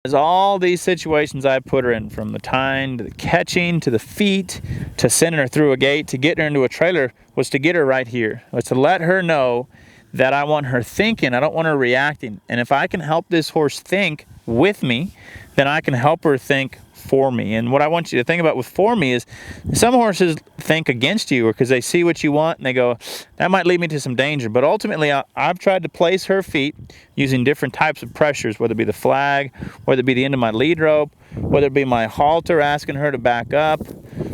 There's all these situations I put her in, from the tying to the catching to the feet to sending her through a gate to getting her into a trailer, was to get her right here. Was to let her know that I want her thinking, I don't want her reacting. And if I can help this horse think with me, then I can help her think for me. And what I want you to think about with for me is, some horses think against you, or because they see what you want and they go, that might lead me to some danger. But ultimately, I've tried to place her feet using different types of pressures, whether it be the flag, whether it be the end of my lead rope, whether it be my halter asking her to back up,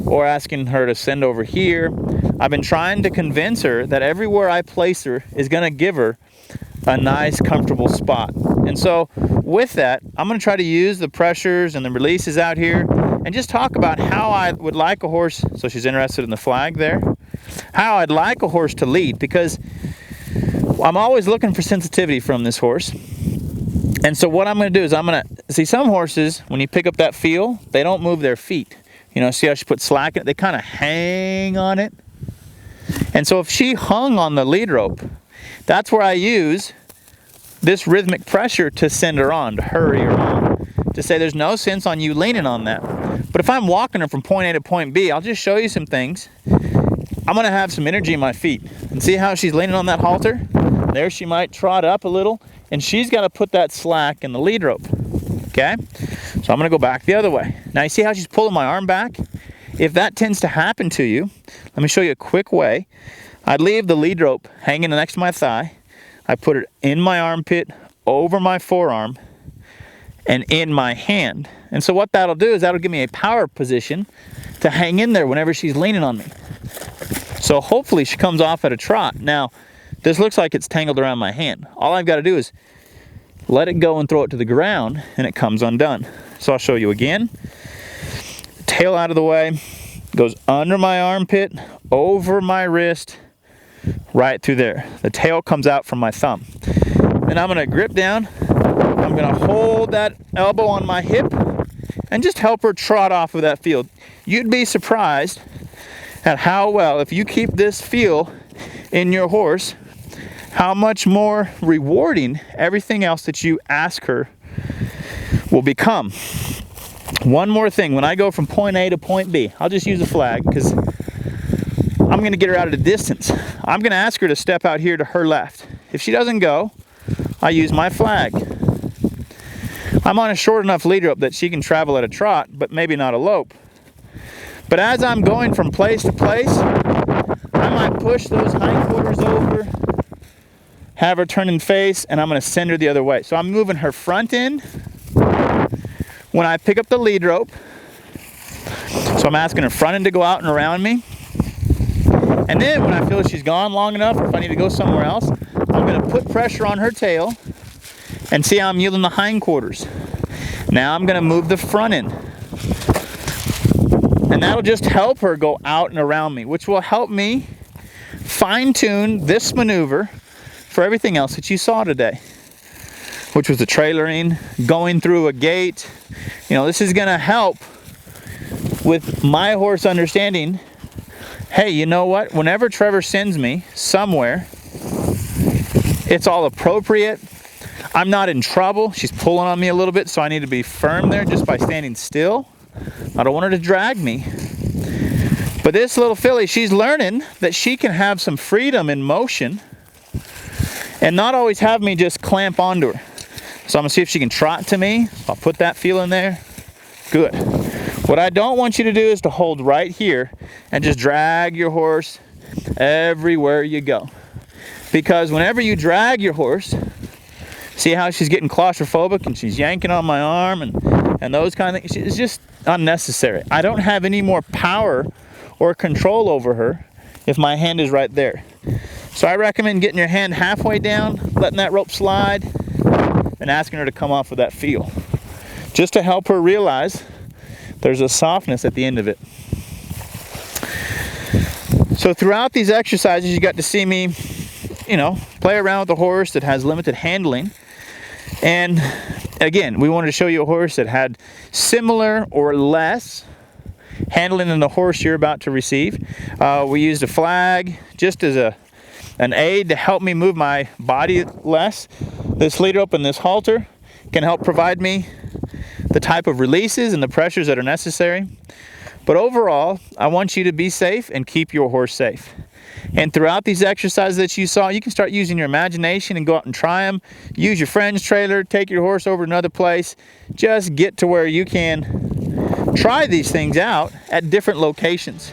or asking her to send over here. I've been trying to convince her that everywhere I place her is going to give her a nice, comfortable spot. And so with that, I'm going to try to use the pressures and the releases out here and just talk about how I would like a horse. So she's interested in the flag there. How I'd like a horse to lead, because I'm always looking for sensitivity from this horse. And so what I'm going to do is, I'm going to see some horses, when you pick up that feel, they don't move their feet. You know, see how she put slack in it? They kind of hang on it. And so if she hung on the lead rope, that's where I use this rhythmic pressure to send her on, to hurry her on, to say there's no sense on you leaning on that. But if I'm walking her from point A to point B, I'll just show you some things. I'm going to have some energy in my feet. And see how she's leaning on that halter? There she might trot up a little, and she's got to put that slack in the lead rope. Okay? So I'm going to go back the other way. Now you see how she's pulling my arm back? If that tends to happen to you, let me show you a quick way. I'd leave the lead rope hanging next to my thigh. I put it in my armpit, over my forearm, and in my hand. And so what that'll do is that'll give me a power position to hang in there whenever she's leaning on me. So hopefully she comes off at a trot. Now, this looks like it's tangled around my hand. All I've got to do is let it go and throw it to the ground, and it comes undone. So I'll show you again. Tail out of the way, goes under my armpit, over my wrist, right through there. The tail comes out from my thumb. And I'm going to grip down. I'm going to hold that elbow on my hip and just help her trot off of that field. You'd be surprised at how well, if you keep this feel in your horse, how much more rewarding everything else that you ask her will become. One more thing, when I go from point A to point B, I'll just use a flag because I'm going to get her out at a distance. I'm going to ask her to step out here to her left. If she doesn't go, I use my flag. I'm on a short enough lead rope that she can travel at a trot, but maybe not a lope. But as I'm going from place to place, I might push those hindquarters over, have her turn and face, and I'm going to send her the other way. So I'm moving her front end when I pick up the lead rope. So I'm asking her front end to go out and around me. And then when I feel she's gone long enough, or if I need to go somewhere else, I'm going to put pressure on her tail and see how I'm yielding the hindquarters. Now I'm going to move the front end. And that'll just help her go out and around me, which will help me fine-tune this maneuver for everything else that you saw today, which was the trailering, going through a gate. You know, this is going to help with my horse understanding, hey, you know what? Whenever Trevor sends me somewhere, it's all appropriate. I'm not in trouble. She's pulling on me a little bit, so I need to be firm there just by standing still. I don't want her to drag me. But this little filly, she's learning that she can have some freedom in motion and not always have me just clamp onto her. So I'm going to see if she can trot to me. I'll put that feel in there. Good. What I don't want you to do is to hold right here and just drag your horse everywhere you go. Because whenever you drag your horse, see how she's getting claustrophobic and she's yanking on my arm and those kind of things. It's just unnecessary. I don't have any more power or control over her if my hand is right there. So I recommend getting your hand halfway down, letting that rope slide, and asking her to come off with that feel. Just to help her realize there's a softness at the end of it. So throughout these exercises, you got to see me, you know, play around with a horse that has limited handling. And Again, we wanted to show you a horse that had similar or less handling than the horse you're about to receive. We used a flag just as an aid to help me move my body less. This lead rope and this halter can help provide me the type of releases and the pressures that are necessary. But overall, I want you to be safe and keep your horse safe. And throughout these exercises that you saw, you can start using your imagination and go out and try them. Use your friend's trailer, take your horse over to another place. Just get to where you can try these things out at different locations.